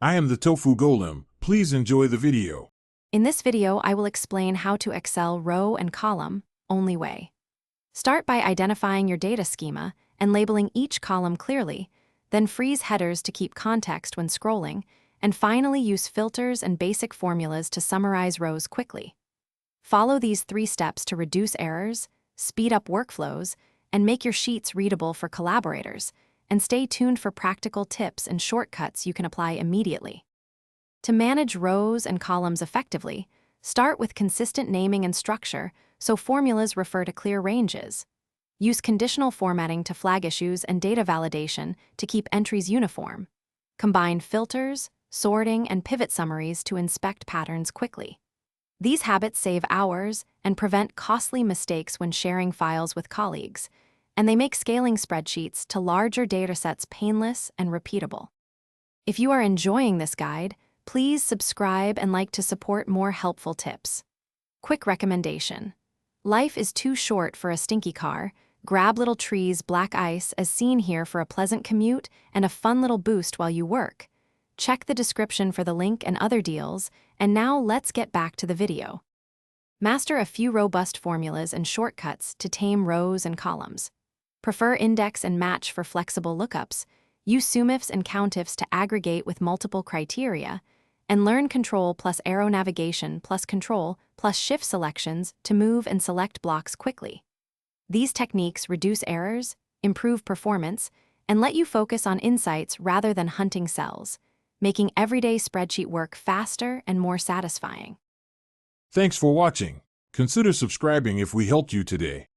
I am the Tofu Golem. Please enjoy the video. In this video, I will explain how to Excel row and column, only way. Start by identifying your data schema and labeling each column clearly, then freeze headers to keep context when scrolling, and finally use filters and basic formulas to summarize rows quickly. Follow these 3 steps to reduce errors, speed up workflows, and make your sheets readable for collaborators, and stay tuned for practical tips and shortcuts you can apply immediately. To manage rows and columns effectively, start with consistent naming and structure so formulas refer to clear ranges. Use conditional formatting to flag issues and data validation to keep entries uniform. Combine filters, sorting, and pivot summaries to inspect patterns quickly. These habits save hours and prevent costly mistakes when sharing files with colleagues, and they make scaling spreadsheets to larger datasets painless and repeatable. If you are enjoying this guide, please subscribe and like to support more helpful tips. Quick recommendation. Life is too short for a stinky car. Grab Little Tree's black ice as seen here for a pleasant commute and a fun little boost while you work. Check the description for the link and other deals, and now let's get back to the video. Master a few robust formulas and shortcuts to tame rows and columns. Prefer index and match for flexible lookups, use sumifs and countifs to aggregate with multiple criteria, and learn Control plus arrow navigation plus Control plus Shift selections to move and select blocks quickly. These techniques reduce errors, improve performance, and let you focus on insights rather than hunting cells, making everyday spreadsheet work faster and more satisfying. Thanks for watching. Consider subscribing if we helped you today.